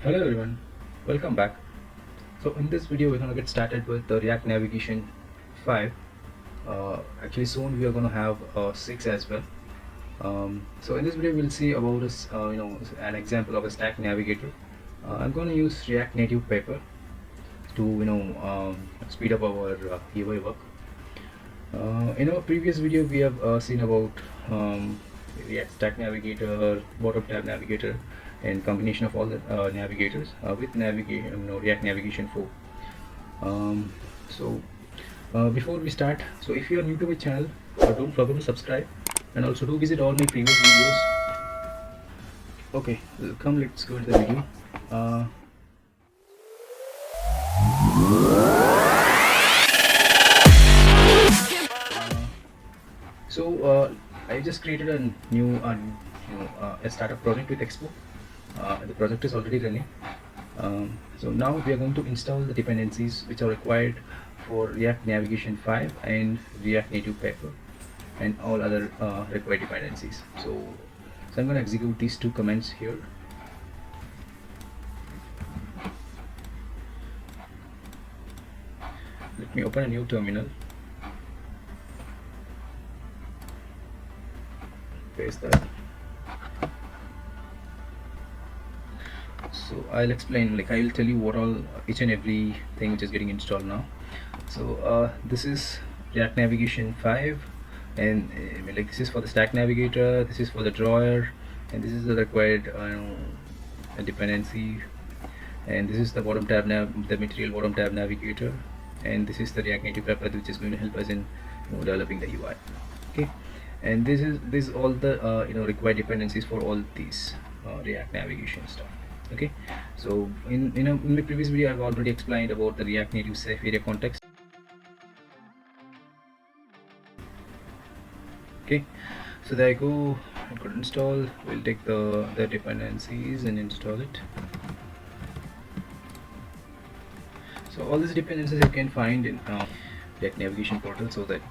Hello everyone, welcome back. So in this video we're gonna get started with the React Navigation 5. Actually soon we are gonna have 6 as well. So in this video we'll see about this, an example of a Stack Navigator. I'm gonna use React Native Paper to speed up our UI work. In our previous video we have seen about React Stack Navigator, bottom tab Navigator, and combination of all the navigators with React Navigation 4. Before we start, so if you are new to my channel, don't forget to subscribe and also do visit all my previous videos. Okay, welcome. Let's go to the video. I just created a new a startup project with Expo. The project is already running. So now we are going to install the dependencies which are required for React Navigation 5 and React Native Paper and all other required dependencies. So I'm going to execute these two commands here. Let me open a new terminal. Paste that. So I'll explain, like I will tell you what all each and every thing which is getting installed now. So this is React Navigation 5, and like this is for the Stack Navigator, this is for the drawer, and this is the required dependency, and this is the bottom tab the material bottom tab navigator, and this is the React Native Paper which is going to help us in developing the UI. Okay, and this is all the required dependencies for all these React navigation stuff. Okay, so in my previous video I've already explained about the React Native safe area context. Okay, so there I go. I could install. We'll take the dependencies and install it. So all these dependencies you can find in React Navigation portal, so that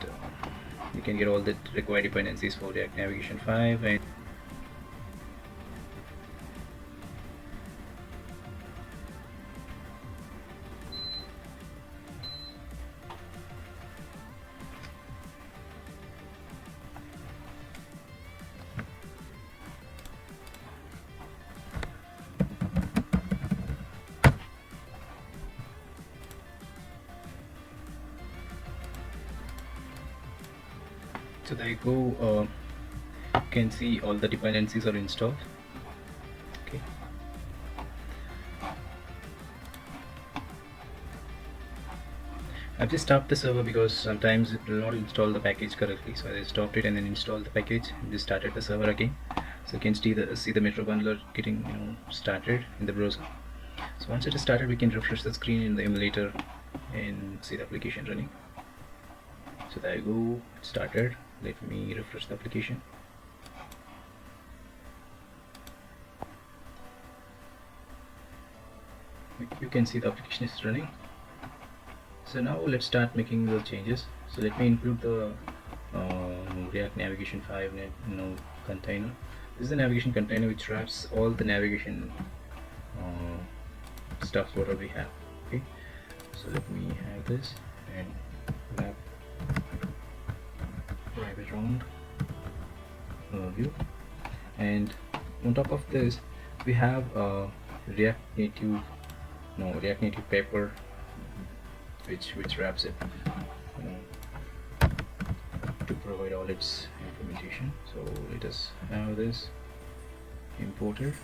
you can get all the required dependencies for React Navigation 5. And so there you go. You can see all the dependencies are installed. Okay, I've just stopped the server because sometimes it will not install the package correctly, so I stopped it and then installed the package and just started the server again. So you can see the Metro bundler getting started in the browser. So once it is started, we can refresh the screen in the emulator and see the application running. So there you go, it started. Let me refresh the application. You can see the application is running. So now let's start making the changes. So let me include the React Navigation 5 container. This is the navigation container which wraps all the navigation stuff whatever we have. Okay, so let me have this and wrap it around view, and on top of this we have React Native Paper which wraps it to provide all its implementation. So let us have this imported.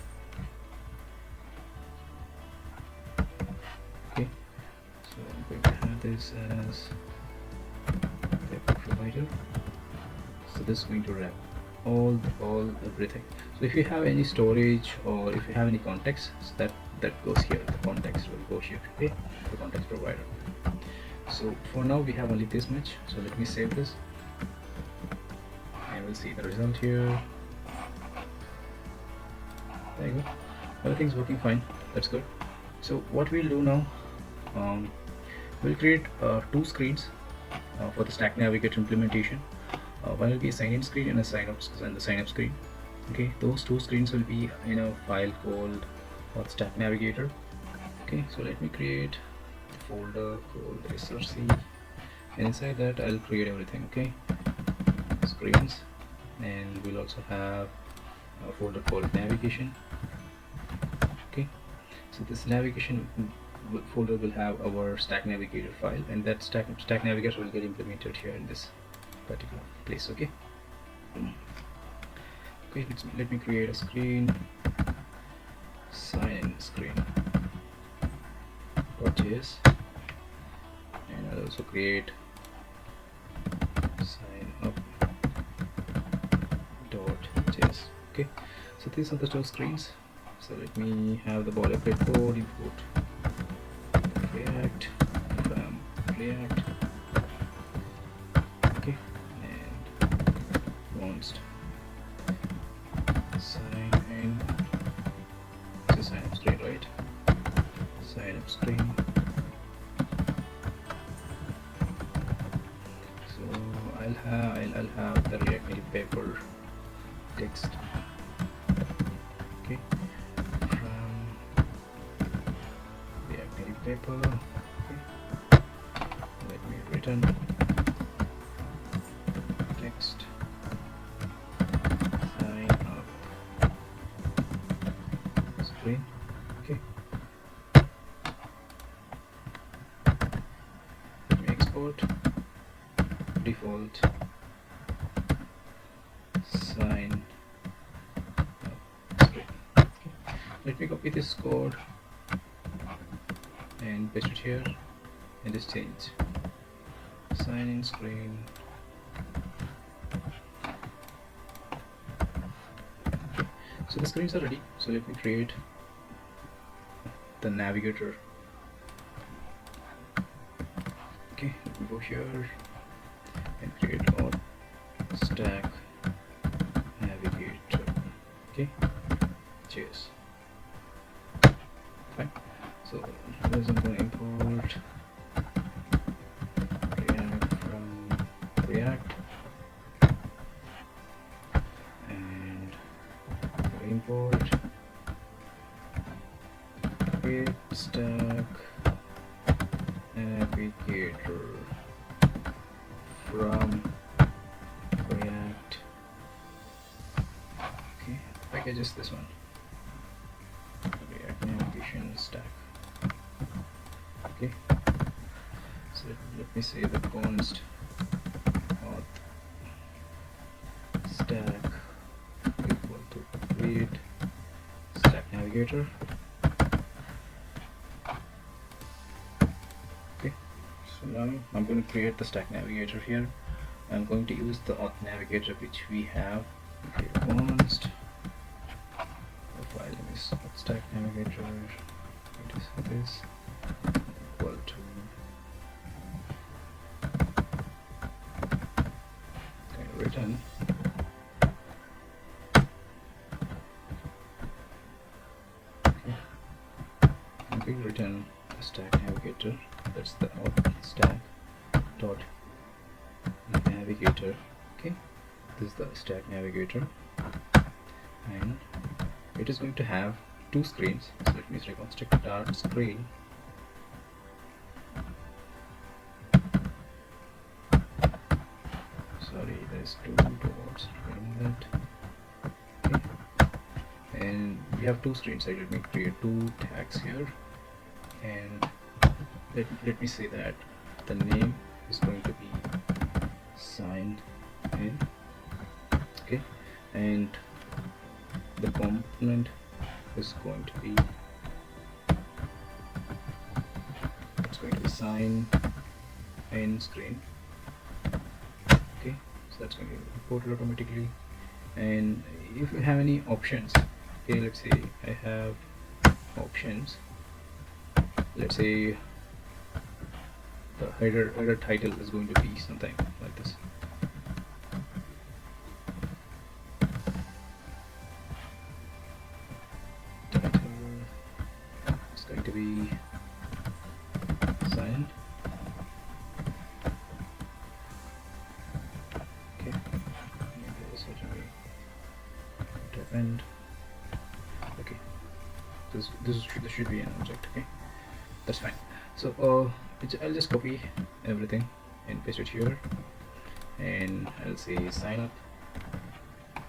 Okay, so I'm going to have this as PaperProvider. So this is going to wrap all everything. So if you have any storage or if you have any context, that goes here. The context will go here. Okay, the context provider. So for now we have only this much. So let me save this, and we'll see the result here. There you go. Everything's working fine. That's good. So what we'll do now, we'll create two screens for the Stack Navigator implementation. One will be a sign-in screen and a sign-up screen. Okay, those two screens will be in a file called or Stack Navigator. Okay, so let me create a folder called src, and inside that I'll create everything. Okay, screens, and we'll also have a folder called navigation. Okay, so this navigation folder will have our Stack Navigator file, and that Stack Navigator will get implemented here in this particular place. Okay. Okay, let me create a screen, sign in screen .js, and I'll also create sign up .js. Okay, so these are the two screens. So let me have the boilerplate code, import react from react. Okay, and const sign in. This is sign up screen, right? Sign up screen. So I'll have the React Native paper text. Okay, from React Native paper. Okay, let me return text sign up screen. Okay, let me export default sign up screen. Okay. Let me copy this code and paste it here, and just change sign in screen. Okay. So the screens are ready. So let me create the navigator. Okay, let me go here and create our Stack Navigator. Okay, cheers. Fine. So first I'm going to import React from React, and import create Stack Navigator from React. Okay, package is this one, React Navigation Stack. Okay, so let me say the const auth stack equal to create Stack Navigator. Okay, so now I'm going to create the Stack Navigator here. I'm going to use the auth navigator which we have. Okay, const file is Stack Navigator. It is this equal to return return Stack Navigator. That's the auth stack dot navigator. Okay, this is the Stack Navigator, and it is going to have two screens. So let me reconstruct dart screen. Sorry, there's two dots in that. Okay, and we have two screens. So let me create two tags here, and let me say that the name is going to be signed in. Okay, and the component is going to be sign in screen. Okay, so that's going to be imported automatically. And if you have any options, okay, let's say I have options. Let's say the header title is going to be something like this. Title is going to be signed. Okay, this will be depend. Okay, this should be an object. Okay, that's fine. So I'll just copy everything and paste it here, and I'll say sign up,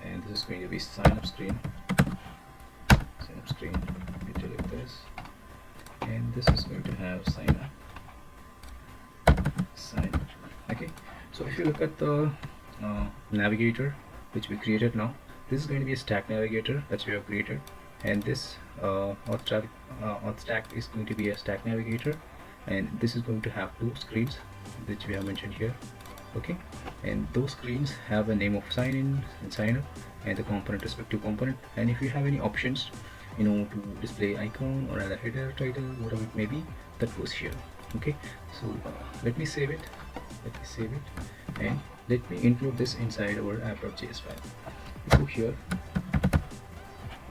and this is going to be sign up screen. Sign up screen. We delete this, and this is going to have sign up. Okay, so if you look at the navigator which we created now, this is going to be a stack navigator that we have created, and this auth stack is going to be a stack navigator, and this is going to have two screens which we have mentioned here. Okay, and those screens have a name of sign in and sign up and the component, respective component, and if you have any options, you know, to display icon or a header, title, whatever it may be, that goes here. Okay, so let me save it, and let me include this inside our app.js file. Go here.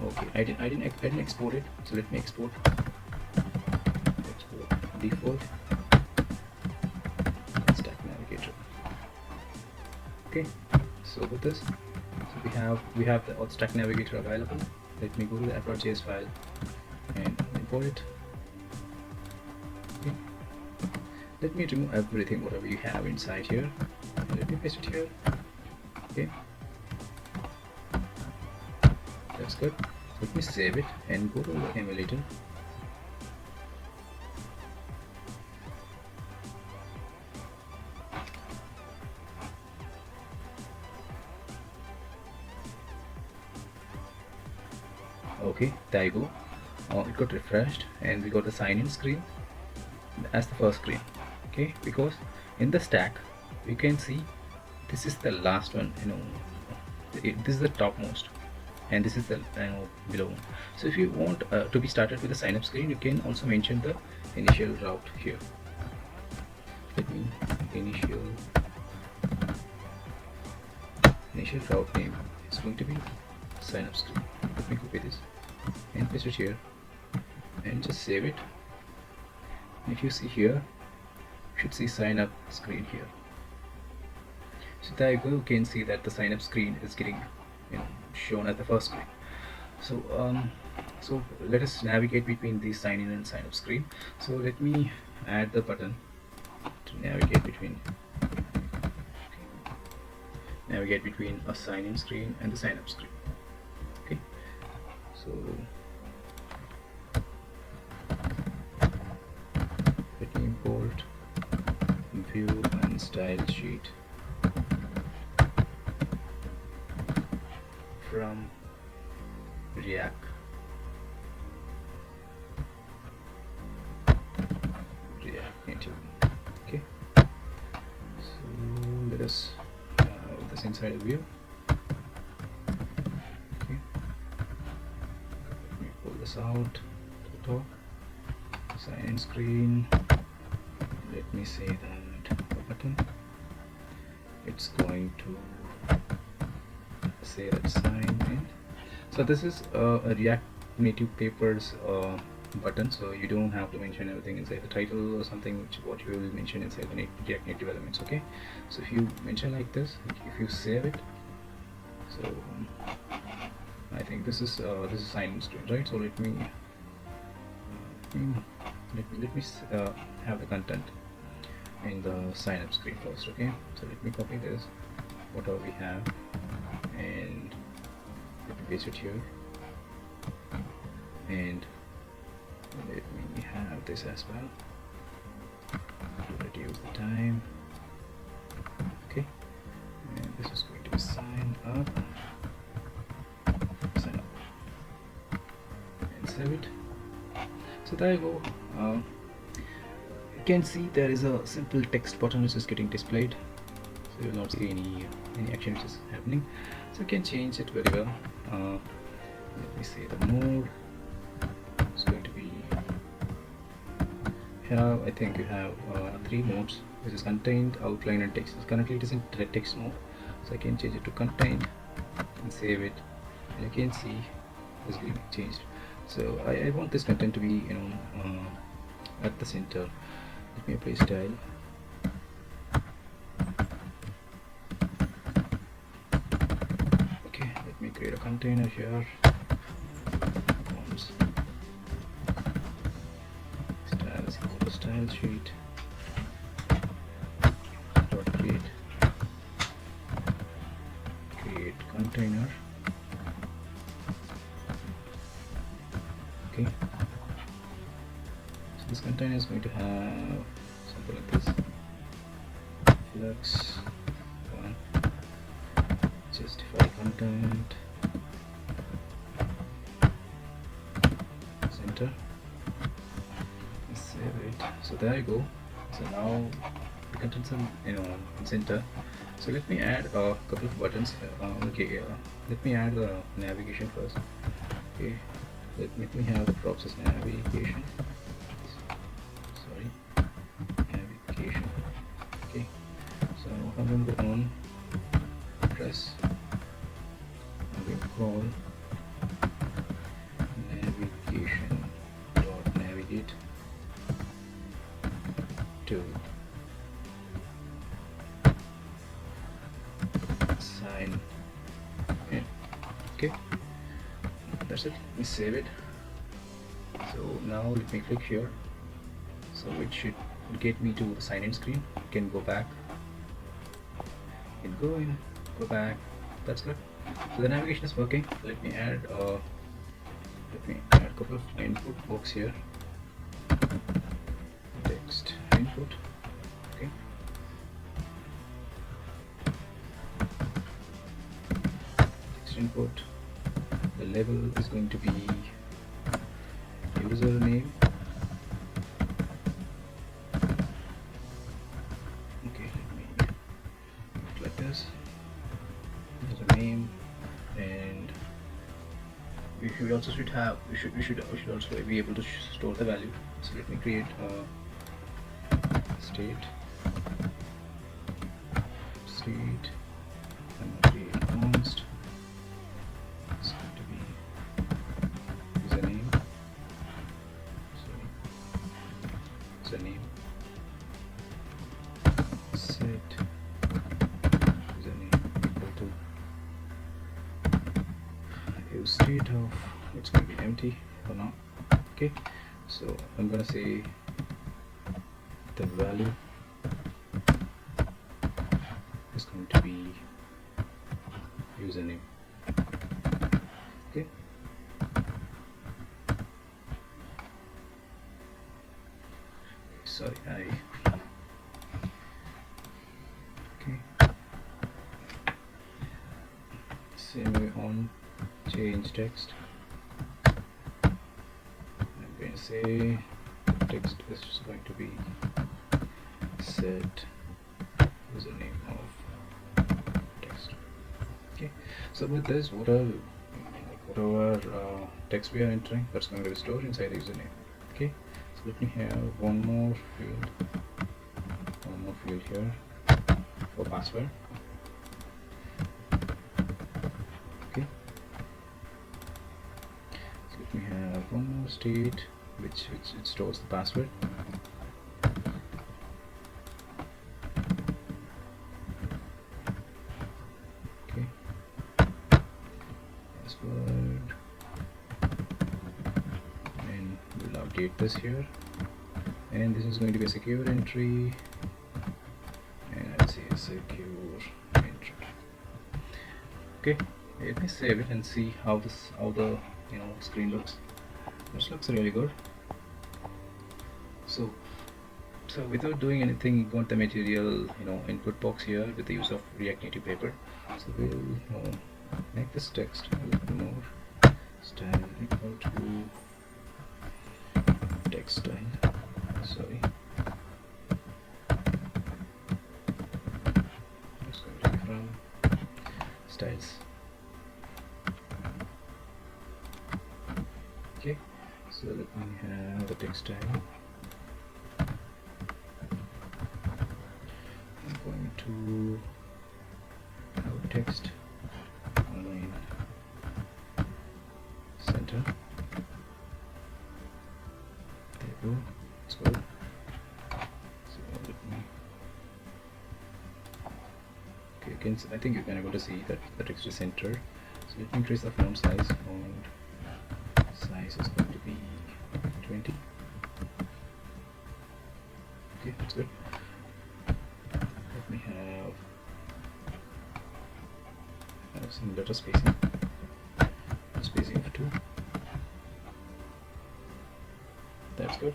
Okay, I didn't export it, so let me export default stack navigator. Okay, so with this, so we have the stack navigator available. Let me go to the app.js file and import it. Okay, let me remove everything whatever you have inside here, and let me paste it here. Okay, that's good. Let me save it and go to the emulator. Okay, there you go. It got refreshed and we got the sign in screen as the first screen. Okay, because in the stack you can see this is the last one, you know, this is the topmost, and this is the below one. So if you want to be started with the sign up screen, you can also mention the initial route here. Let me initial route name is going to be sign up screen. Let me copy this and paste it here and just save it. If you see here, you should see sign up screen here. So there you go, you can see that the sign up screen is getting, you know, shown at the first screen. So so let us navigate between the sign in and sign up screen. So let me add the button to navigate between a sign in screen and the sign up screen. Okay, so let me import view and style sheet from react-native. Okay, so let us put this inside a view. Okay, let me pull this out to the top. Sign in screen. Let me say that the button, it's going to say that sign in. So this is a React Native Papers button, so you don't have to mention everything inside the title or something, which what you will mention inside the React Native elements. Okay, so if you mention like this, if you save it, so I think this is sign in screen, right? So let me have the content in the sign up screen first. Okay, so let me copy this, whatever we have, and let me paste it here, and let me have this as well to reduce the time. Okay, and this is going to be sign up, and save it. So there you go. You can see there is a simple text button which is getting displayed, so you will not see any action which is happening. So you can change it very well. Let me say the mode is going to be here. I think you have 3 modes, which is contained, outline, and text. Currently it is in text mode, so I can change it to contained and save it, and you can see it's getting changed. So I want this content to be, you know, at the center. Let me apply style. Okay, let me create a container here. style sheet dot create container. Okay, so this container is going to have something like this: flux one, justify content, center. Save it. So there you go. So now the contents are in center. So let me add a couple of buttons. Let me add the navigation first. Okay, let me have the props as navigation. Sorry, navigation. Okay, so I'm going to go on press. I'm going to call navigation.navigate to sign in. Okay, that's it. Let me save it. So now let me click here. So it should get me to the sign in screen. You can go back. You can go in, go back. That's good. So the navigation is working. Let me add a couple of input box here. Text input. Okay. Text input. The label is going to be username. Okay, let me put it like this. Username, and we should also also be able to store the value. So let me create a state and create const. It's going to be username. Username set username equal to use state of, it's going to be empty for now. Okay, so I'm gonna say the value is going to be username. Okay, sorry, okay, same way on change text. I'm going to say text is going to be set username of text. Okay, so with this, whatever text we are entering, that's going to be stored inside the username. Okay, so let me have one more field here for password. Okay, so let me have one more state which it stores the password. Okay, password, and we'll update this here, and this is going to be a secure entry, and I'll say a secure entry. Okay, let me save it and see how the screen looks. This looks really good. So without doing anything, you got the material input box here with the use of React Native paper. So we'll make this text a little more style equal to text style. Sorry, it's going to be from styles. Okay, so let me have the text style. I'm going to have text align center. There you go. It's good. So let me. Okay, I think you're able to see that the text is centered. So let me increase the font size. Font size is going to be 20. Okay, that's good. Let me have some letter spacing of 2. That's good.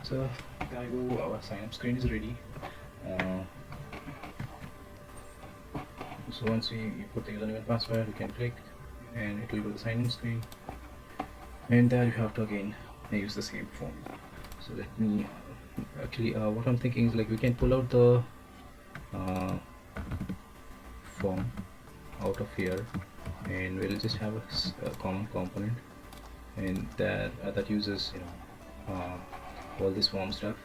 So there you go, our sign up screen is ready. So once we put the username and password, we can click and it will go to the sign in screen, and there you have to again use the same form. So let me actually what I'm thinking is, like, we can pull out the form out of here, and we'll just have a common component, and that uses, you know, all this form stuff.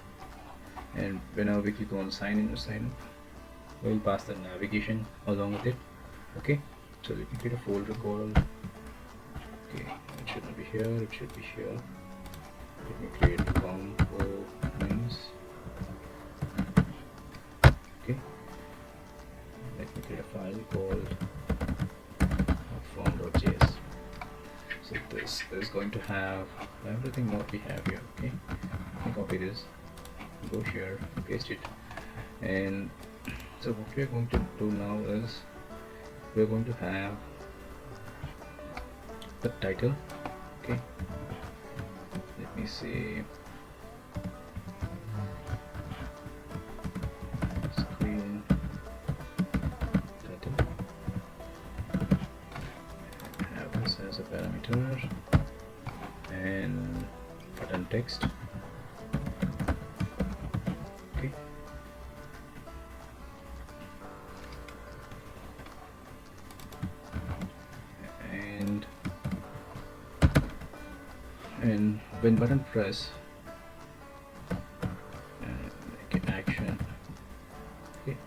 And whenever we click on sign in or sign up, we'll pass the navigation along with it. Okay, so let me create a folder called, okay, it should not be here, it should be here. Let me create components. Okay, let me create a file called form.js. So this is going to have everything what we have here. Okay, let me copy this, go here, paste it, and so what we are going to do now is we are going to have the title. Okay, let me see, screen title, have this as a parameter, and button text. Okay, and when button press, make it action. Okay,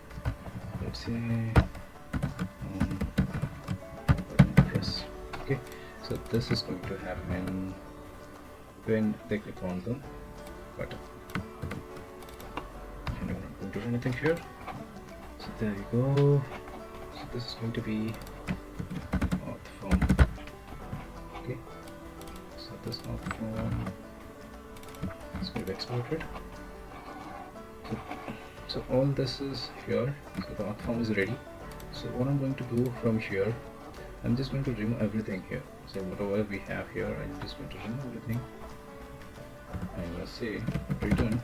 let's say button press. Okay, so this is going to happen when they click on the button, and I'm not going to do anything here. So there you go. So this is going to be auth form. Okay, so this auth form is going to be exported. So all this is here. So the auth form is ready. So what I'm going to do from here, I'm just going to remove everything here. So whatever we have here, I'm just going to remove everything. I'm going to say return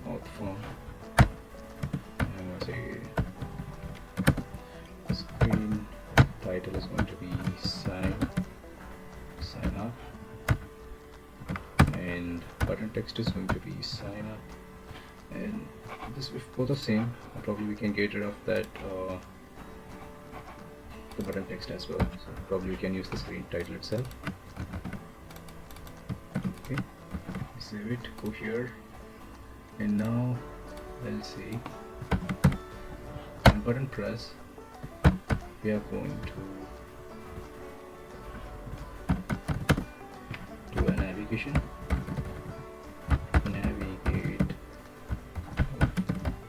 auth form. I'm going to say screen title is going to be sign up, and button text is going to be sign up, and this, if both are same, probably we can get rid of that the button text as well. So probably we can use the screen title itself. Okay, save it, go here, and now let's see, on button press we are going to do a navigate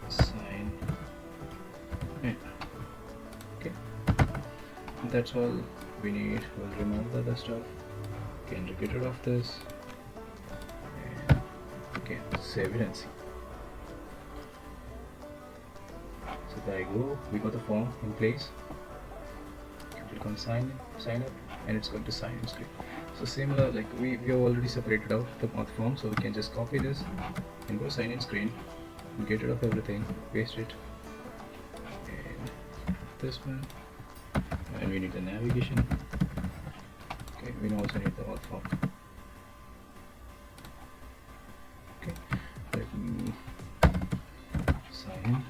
sign in. Okay, that's all we need. We'll remove the other stuff, can get rid of this, and again save it and see. So there you go, we got the form in place. Click on sign up, and it's going to sign in screen. So similar, like we have already separated out the auth form, so we can just copy this and go sign in screen, get rid of everything, paste it, and this one, and we need the navigation. Okay, we also need the auth form. Okay, let me sign up.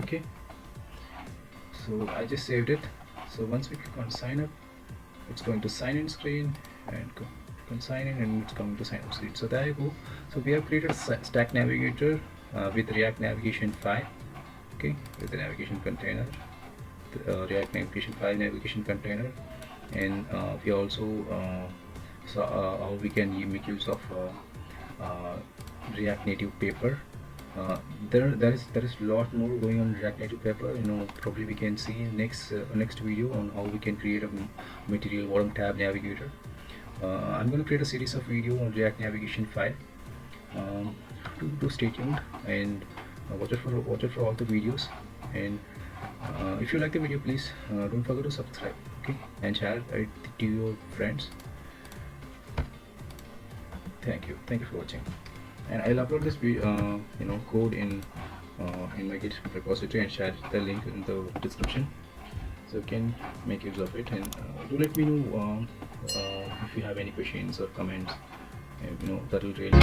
Okay, so I just saved it. So once we click on sign up, it's going to sign in screen, and click on sign in, and it's going to sign up screen. So there you go. So we have created a Stack Navigator with React Navigation 5. Okay, with the navigation container, React Navigation 5 navigation container, and we also saw how we can make use of React Native Paper There is a lot more going on React Native Paper. Probably we can see next video on how we can create a material bottom tab navigator. I'm going to create a series of video on React Navigation 5. Do stay tuned and watch it for all the videos. And if you like the video, please don't forget to subscribe, okay, and share it to your friends. Thank you for watching. And I'll upload this code in my Git repository and share the link in the description, so you can make use of it. And do let me know if you have any questions or comments. That will really